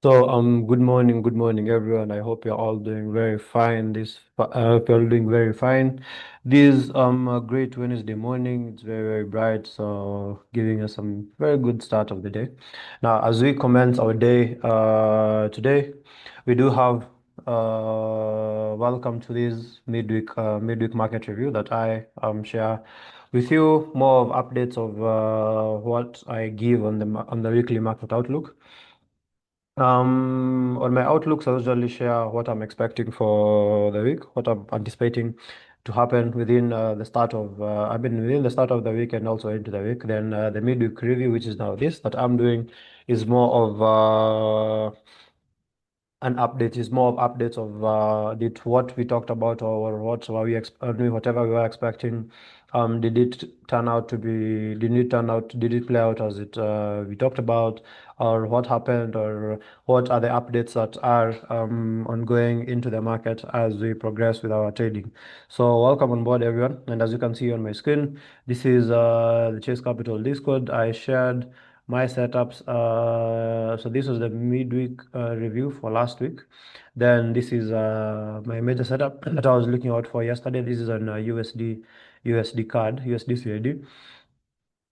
Good morning, everyone. I hope you're all doing very fine. Hope you're all doing very fine. This a great Wednesday morning. It's very, very bright, so giving us some very good start of the day. Now, as we commence our day today, we do have welcome to this midweek market review that I share with you more of updates of what I give on the weekly market outlook. On my outlooks, I usually share what I'm expecting for the week, what I'm anticipating to happen within within the start of the week and also into the week. Then the midweek review, which is now this that I'm doing, is more of an update is more of updates of did what we talked about or what were whatever we were expecting. Did it turn out to be? Did it play out as it we talked about, or what happened, or what are the updates that are ongoing into the market as we progress with our trading? So welcome on board, everyone. And as you can see on my screen, this is the Chase Capital Discord. I shared my setups. So this was the midweek review for last week. Then this is my major setup that I was looking out for yesterday. This is on USD card, USDCAD.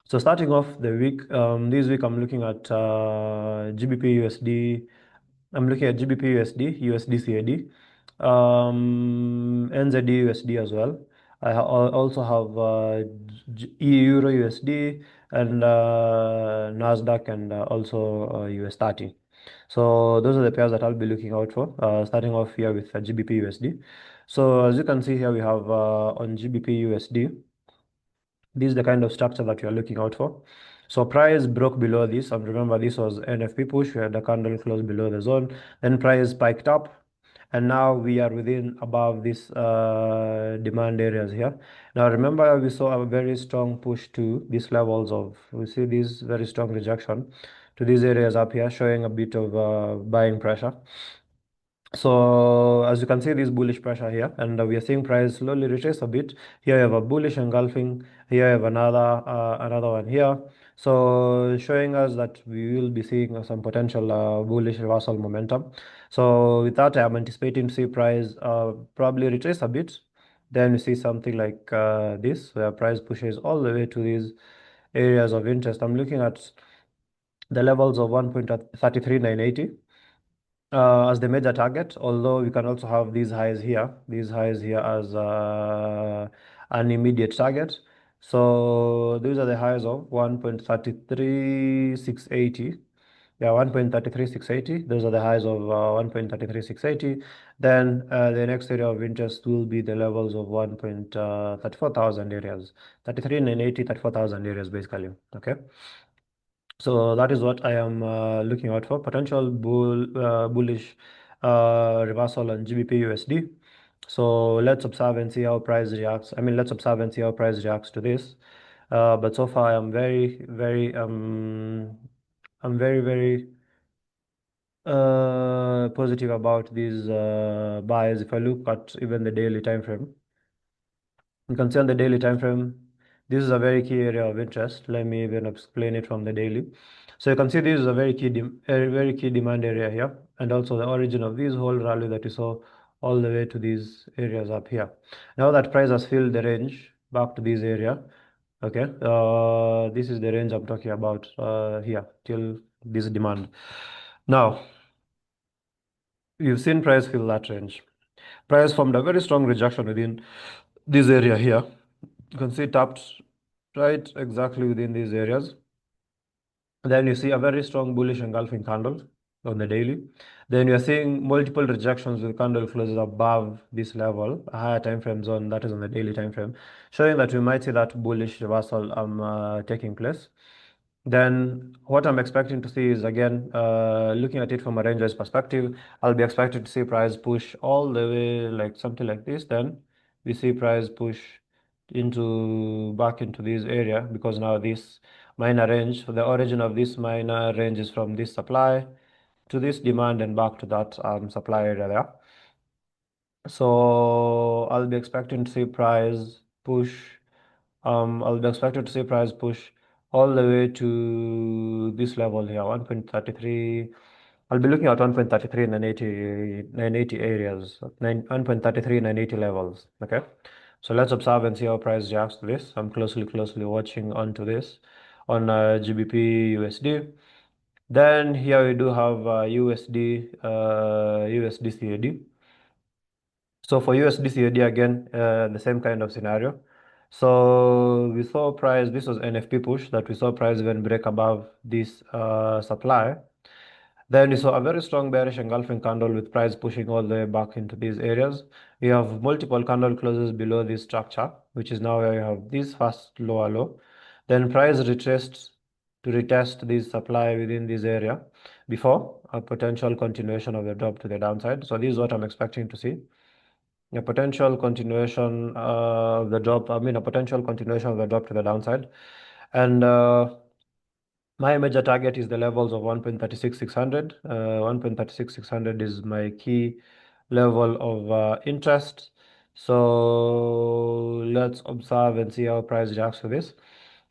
So starting off the week, this week I'm looking at GBPUSD. I'm looking at GBPUSD, USDCAD, NZDUSD as well. Also have EURUSD and NASDAQ and also US30. So those are the pairs that I'll be looking out for, starting off here with GBPUSD. So as you can see here, we have on GBPUSD. This is the kind of structure that you're looking out for. So price broke below this, and remember this was NFP push, where the candle closed below the zone. Then price spiked up, and now we are within above this demand areas here. Now remember we saw a very strong push to these levels of, we see this very strong rejection to these areas up here, showing a bit of buying pressure. So as you can see, this bullish pressure here, and we are seeing price slowly retrace a bit. Here you have a bullish engulfing. Here you have another one here. So showing us that we will be seeing some potential bullish reversal momentum. So with that, I'm anticipating to see price probably retrace a bit. Then we see something like this, where price pushes all the way to these areas of interest. I'm looking at the levels of 1.33980 as the major target, although we can also have these highs here as an immediate target. So these are the highs of 1.33680. Yeah, 1.33680. Those are the highs of 1.33680. Then the next area of interest will be the levels of 1.34000 areas. 33,980, 34,000 areas basically. Okay. So that is what I am looking out for, potential bullish reversal on GBPUSD. So let's observe and see how price reacts. Let's observe and see how price reacts to this. But so far, I'm very, very positive about these buys. If I look at even the daily time frame, you can see on the daily time frame, this is a very key area of interest. Let me even explain it from the daily. So you can see this is a very key demand area here, and also the origin of this whole rally that you saw all the way to these areas up here. Now that price has filled the range back to this area, okay, this is the range I'm talking about here till this demand. Now you've seen price fill that range. Price formed a very strong rejection within this area here. You can see it tapped right exactly within these areas. Then you see a very strong bullish engulfing candle on the daily. Then you're seeing multiple rejections with candle closes above this level, a higher time frame zone that is on the daily time frame, showing that we might see that bullish reversal taking place. Then what I'm expecting to see is again, looking at it from a range perspective, I'll be expecting to see price push all the way like something like this. Then we see price push back into this area, because now this minor range, so the origin of this minor range is from this supply to this demand and back to that supply area there. So I'll be expecting to see price push. I'll be expected to see price push all the way to this level here, 1.33. I'll be looking at 1.33 980 areas, 1.33 980 levels. Okay, so let's observe and see how price reacts to this. I'm closely watching onto this on GBP USD. Then here we do have USD CAD. So for USDCAD again, the same kind of scenario. So we saw price, this was NFP push that we saw price even break above this supply. Then we saw a very strong bearish engulfing candle with price pushing all the way back into these areas. We have multiple candle closes below this structure, which is now where you have this first lower low. Then price retraced to retest this supply within this area before a potential continuation of the drop to the downside. So this is what I'm expecting to see. A potential continuation of the drop, a potential continuation of the drop to the downside. And my major target is the levels of 1.36600. 1.36600 is my key level of interest. So let's observe and see how price reacts to this.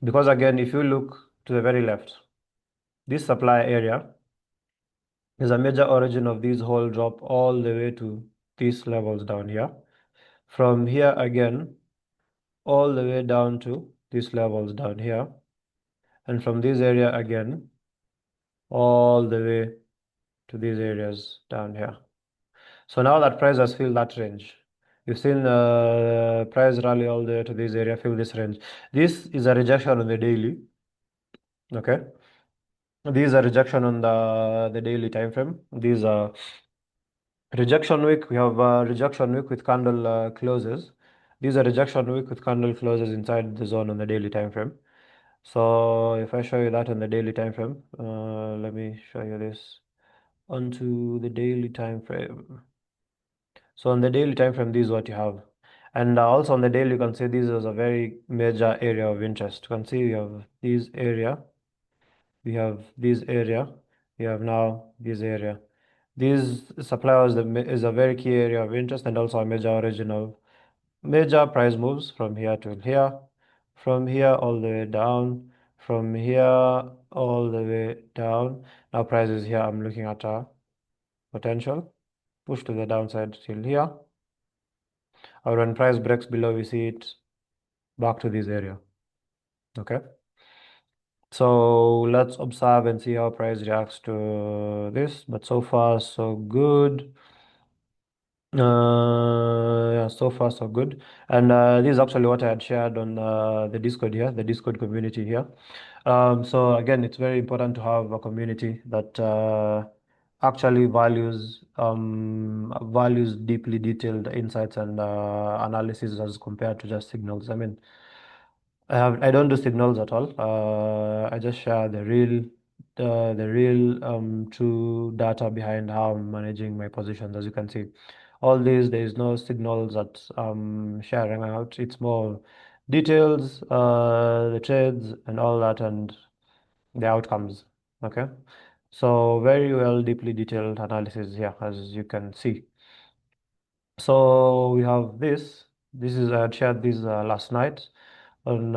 Because again, if you look to the very left, this supply area is a major origin of this whole drop all the way to these levels down here. From here again, all the way down to these levels down here. And from this area again, all the way to these areas down here. So now that price has filled that range. You've seen price rally all the way to this area, fill this range. This is a rejection on the daily. Okay. This is a rejection on the daily time frame. These are rejection week. We have rejection week with candle closes. These are rejection week with candle closes inside the zone on the daily time frame. So if I show you that on the daily time frame, let me show you this onto the daily time frame. So on the daily time frame, this is what you have. And also on the daily, you can see this is a very major area of interest. You can see we have this area, we have this area, we have now this area. This supply is a very key area of interest and also a major origin of major price moves from here to here, from here all the way down, from here all the way down. Now price is here. I'm looking at a potential push to the downside till here. Or when price breaks below, we see it back to this area. Okay. So let's observe and see how price reacts to this. But so far, so good. Yeah, so far so good. And this is actually what I had shared on the Discord here, the Discord community here. So again, it's very important to have a community that actually values deeply detailed insights and analysis as compared to just signals. I mean, I don't do signals at all. I just share the real true data behind how I'm managing my positions. As you can see, all these there is no signals that I'm sharing out. It's more details, the trades and all that, and the outcomes. Okay, so very well, deeply detailed analysis here, as you can see. So we have this. This is I had shared this last night on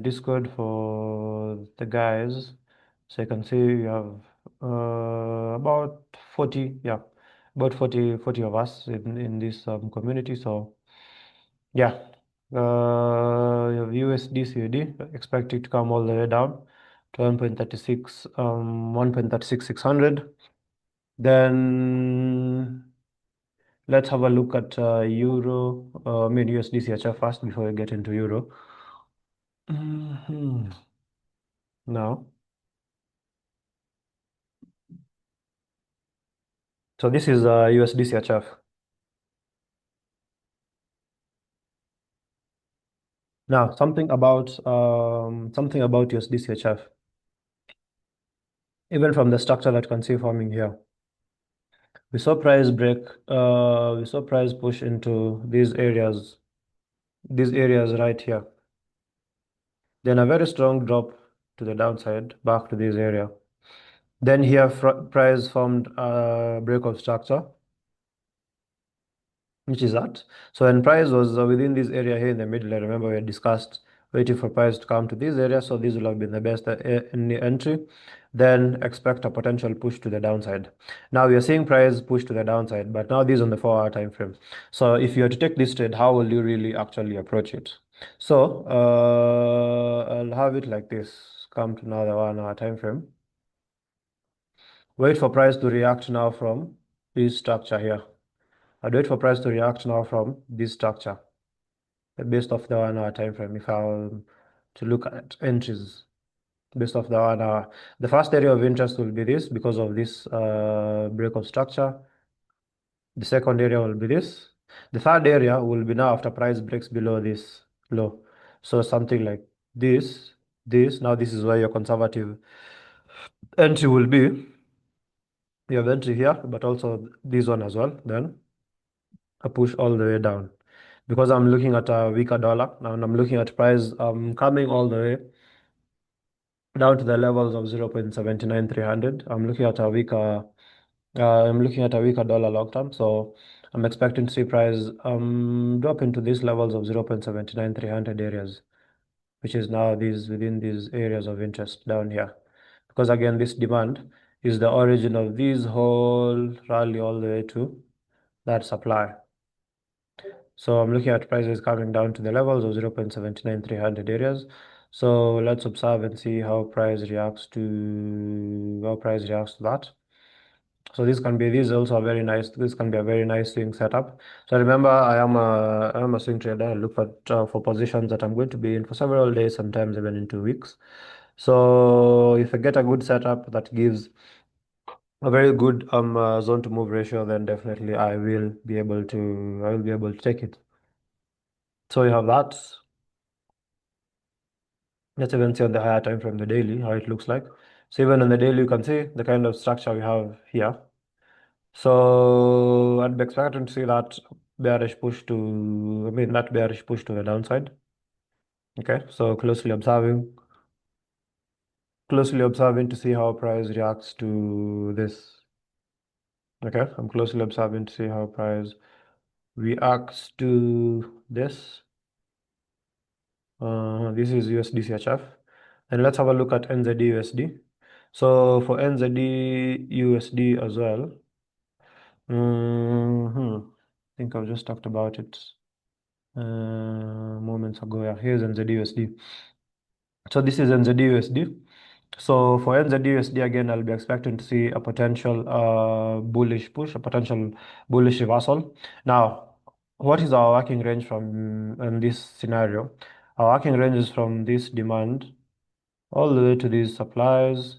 Discord for the guys. So you can see we have about 40, yeah, about 40 of us in this community. So yeah, you have USDCAD expected to come all the way down to 1.36, 1.36600. Then let's have a look at USDCHF first before we get into Euro. Now, so this is USDCHF. Now, something about USDCHF. Even from the structure that you can see forming here, we saw price break. We saw price push into these areas right here. Then a very strong drop to the downside, back to this area. Then here, price formed a break of structure, which is that. So when price was within this area here in the middle, I remember we had discussed waiting for price to come to this area. So this will have been the best entry. Then expect a potential push to the downside. Now we are seeing price push to the downside, but now this is on the 4-hour time frame. So if you are to take this trade, how will you really actually approach it? So I'll have it like this. Come to now the 1-hour time frame. Wait for price to react now from this structure here. I'll wait for price to react now from this structure based off the 1-hour time frame. If I were to look at entries based off the 1-hour, the first area of interest will be this because of this break of structure. The second area will be this. The third area will be now after price breaks below this low. So something like this, this. Now this is where your conservative entry will be. You have entry here, but also this one as well. Then a push all the way down. Because I'm looking at a weaker dollar now, and I'm looking at price coming all the way down to the levels of 0.79300. I'm looking at a weaker dollar long term, so I'm expecting to see price drop into these levels of 0.79300 areas, which is now these within these areas of interest down here. Because again, this demand is the origin of this whole rally all the way to that supply. So I'm looking at prices coming down to the levels of 0.79300 areas. So let's observe and see how price reacts to that. So this can be this can be a very nice swing setup. So remember, I am a swing trader. I look for positions that I'm going to be in for several days, sometimes even in 2 weeks. So if I get a good setup that gives a very good zone to move ratio, then definitely I will be able to take it. So you have that. Let's even see on the higher time frame, the daily, how it looks like. So even on the daily, you can see the kind of structure we have here. So I'd be expecting to see that that bearish push to the downside. Okay, so closely observing to see how price reacts to this. Okay, I'm closely observing to see how price reacts to this. This is USDCHF. And let's have a look at NZDUSD. So for NZDUSD as well, I think I've just talked about it moments ago. Yeah, here's NZDUSD. So this is NZDUSD. So for NZDUSD again, I'll be expecting to see a potential bullish push, a potential bullish reversal. Now, what is our working range from in this scenario? Our working range is from this demand all the way to these supplies,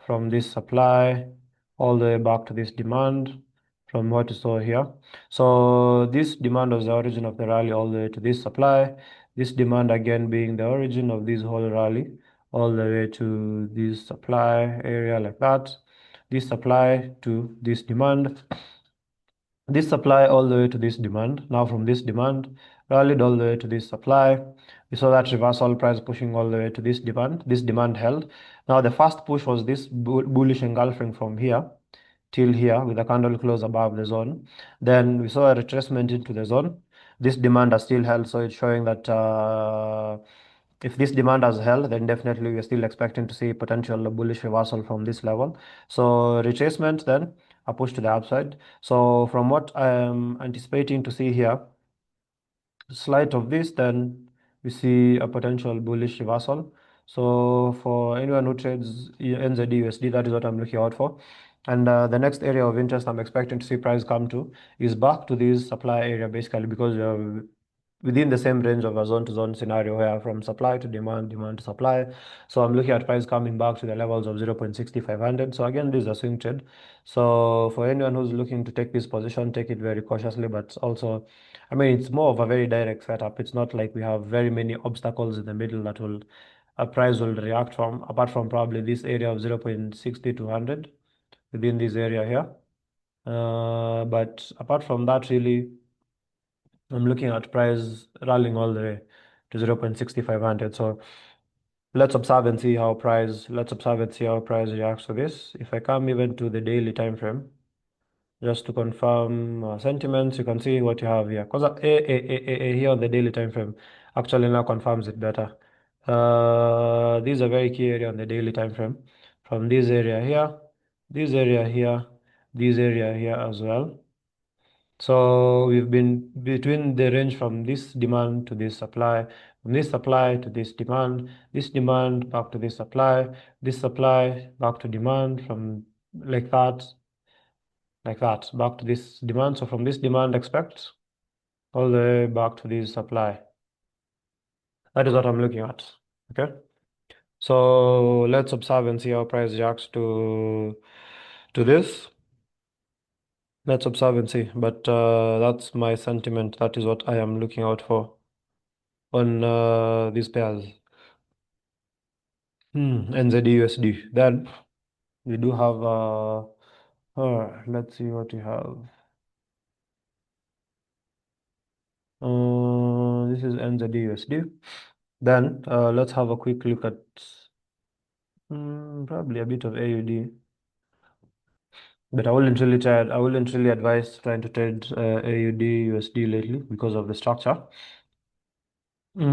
from this supply all the way back to this demand from what you saw here. So this demand was the origin of the rally all the way to this supply. This demand again being the origin of this whole rally all the way to this supply area like that. This supply to this demand. This supply all the way to this demand. Now from this demand, rallied all the way to this supply. We saw that reversal price pushing all the way to this demand. This demand held. Now the first push was this bullish engulfing from here till here with a candle close above the zone. Then we saw a retracement into the zone. This demand has still held, so it's showing that if this demand has held, then definitely we're still expecting to see potential bullish reversal from this level. So retracement, then a push to the upside. So from what I am anticipating to see here, slight of this, then we see a potential bullish reversal. So for anyone who trades NZDUSD, that is what I'm looking out for. And the next area of interest I'm expecting to see price come to is back to this supply area, basically because we are within the same range of a zone to zone scenario here from supply to demand, demand to supply. So I'm looking at price coming back to the levels of 0.6500. So again, this is a swing trade. So for anyone who's looking to take this position, take it very cautiously, but also, I mean, it's more of a very direct setup. It's not like we have very many obstacles in the middle that will a price will react from, apart from probably this area of 0.6200 within this area here. But apart from that, really, I'm looking at price rallying all the way to 0.6500. So let's observe and see how price reacts to this. If I come even to the daily time frame, just to confirm sentiments, you can see what you have here. Because here on the daily time frame, actually now confirms it better. This is a very key area on the daily time frame. From this area here, this area here, this area here as well. So we've been between the range from this demand to this supply, from this supply to this demand back to this supply back to demand, from like that, back to this demand. So from this demand expect all the way back to this supply. That is what I'm looking at. Okay. So let's observe and see how price reacts to this. Let's observe and see. But that's my sentiment. That is what I am looking out for on these pairs. NZDUSD. Then we do have let's see what we have. This is NZDUSD. Then let's have a quick look at probably a bit of AUD. But I wouldn't really advise trying to trade AUD USD lately because of the structure. But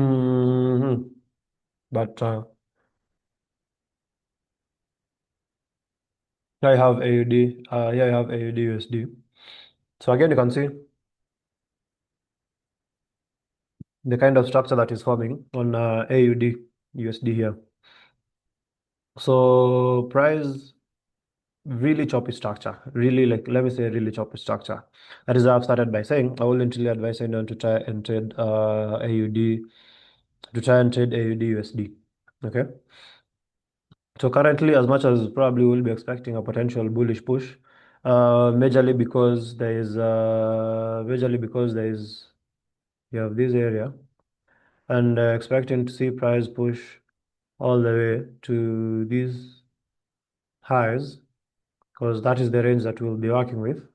here I have AUD, here I have AUD USD. So again, you can see the kind of structure that is forming on AUD USD here. So price really choppy structure, really, like, let me say, really choppy structure. That is why I've started by saying I wouldn't really advise anyone to try and trade AUD, AUD USD. Okay. So currently, as much as probably we'll be expecting a potential bullish push, majorly because there is you have this area, and expecting to see price push all the way to these highs, because that is the range that we'll be working with.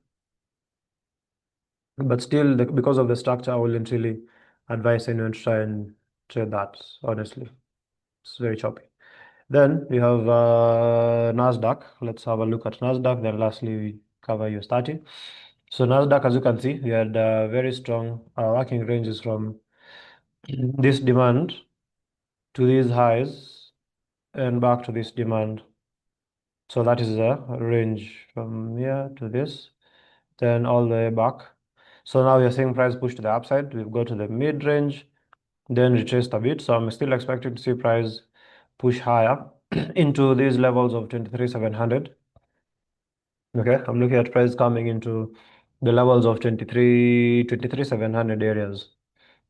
But still, because of the structure, I wouldn't really advise anyone to try and trade that, honestly. It's very choppy. Then we have NASDAQ. Let's have a look at NASDAQ. Then lastly, we cover US30. So NASDAQ, as you can see, we had very strong working ranges from this demand to these highs and back to this demand. So that is a range from here to this, then all the way back. So now we are seeing price push to the upside. We've got to the mid range, then retraced a bit. So I'm still expecting to see price push higher into these levels of 23,700. Okay, I'm looking at price coming into the levels of 23,700 areas.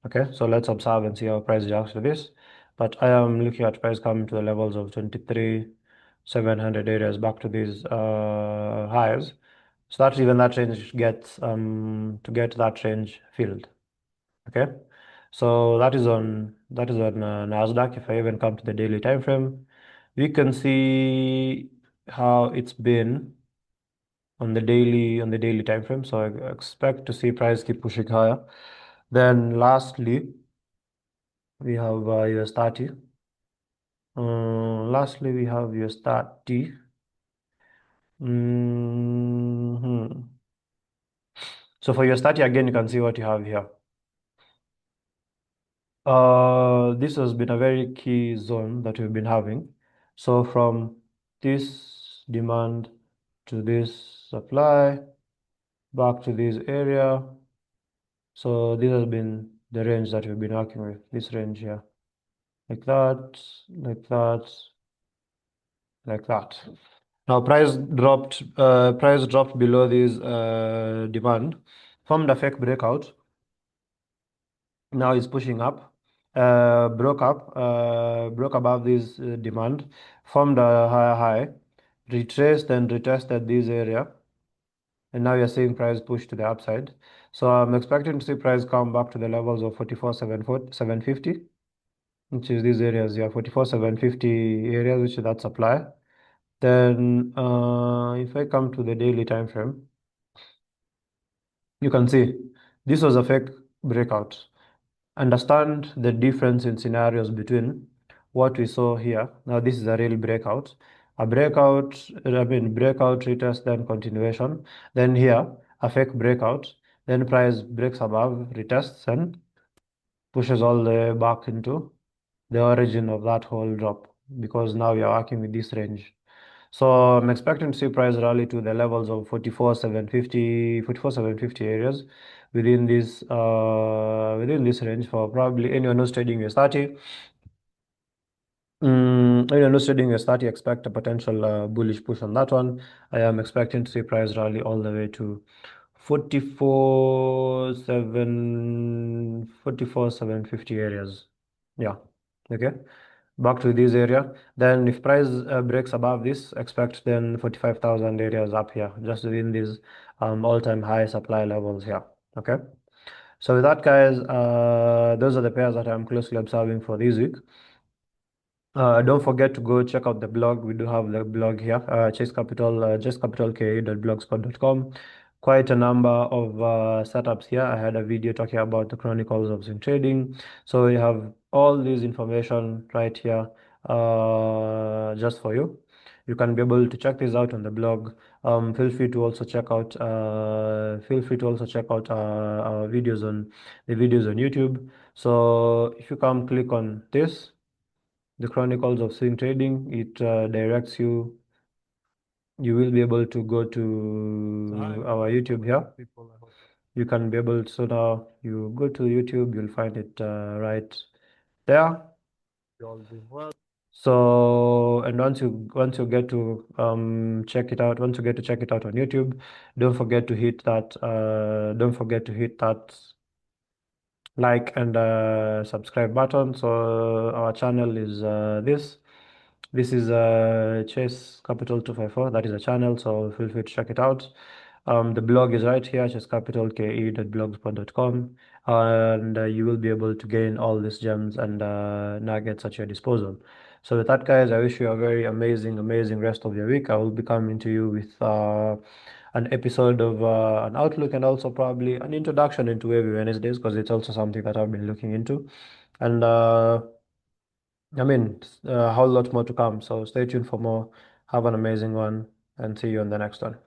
Okay, so let's observe and see how price reacts to this. But I am looking at price coming to the levels of 23,700 areas back to these highs. So that even that range gets to get that range filled. Okay, so that is on Nasdaq. If I even come to the daily time frame, we can see how it's been on the daily time frame. So I expect to see price keep pushing higher. Then lastly, we have US30. Lastly, we have US30. So for US30, again, you can see what you have here. This has been a very key zone that we've been having. So from this demand to this supply, back to this area. So this has been the range that we've been working with, this range here. Like that, like that, like that. Now price dropped below this demand, formed a fake breakout. Now it's pushing up, broke above this demand, formed a higher high, retraced and retested this area, and now you're seeing price push to the upside. So I'm expecting to see price come back to the levels of 44,750, which is these areas here, 44,750 areas, which is that supply. Then if I come to the daily time frame, you can see this was a fake breakout. Understand the difference in scenarios between what we saw here. Now this is a real breakout. Breakout, retest, then continuation. Then here, a fake breakout. Then price breaks above, retests, and pushes all the way back into the origin of that whole drop, because now we are working with this range. So I'm expecting to see price rally to the levels of 44,750 areas within this range for probably anyone who's trading US30. Anyone who's trading US30, expect a potential bullish push on that one. I am expecting to see price rally all the way to 44,750 areas. Yeah. Okay. Back to this area. Then if price breaks above this, expect then 45,000 areas up here, just within these all-time high supply levels here. Okay. So with that, guys, those are the pairs that I'm closely observing for this week. Don't forget to go check out the blog. We do have the blog here, chasecapitalke.blogspot.com. Quite a number of setups here. I had a video talking about the chronicles of swing trading. So you have all this information right here, just for you. You can be able to check this out on the blog. Feel free to also check out our videos on YouTube. So if you come click on this, the Chronicles of Swing Trading, it directs you. You will be able to go to our YouTube here. You can be able to, so now you go to YouTube, you'll find it right there. So, and once you get to check it out, once you get to check it out on YouTube, don't forget to hit that like and subscribe button. So our channel is this is Chase Capital 254. That is a channel, so feel free to check it out. The blog is right here, chasecapitalke.blogspot.com, and you will be able to gain all these gems and nuggets at your disposal. So with that, guys, I wish you a very amazing rest of your week. I will be coming to you with an episode of an outlook, and also probably an introduction into every Wednesdays, because it's also something that I've been looking into. And I mean, a whole lot more to come. So stay tuned for more. Have an amazing one, and see you on the next one.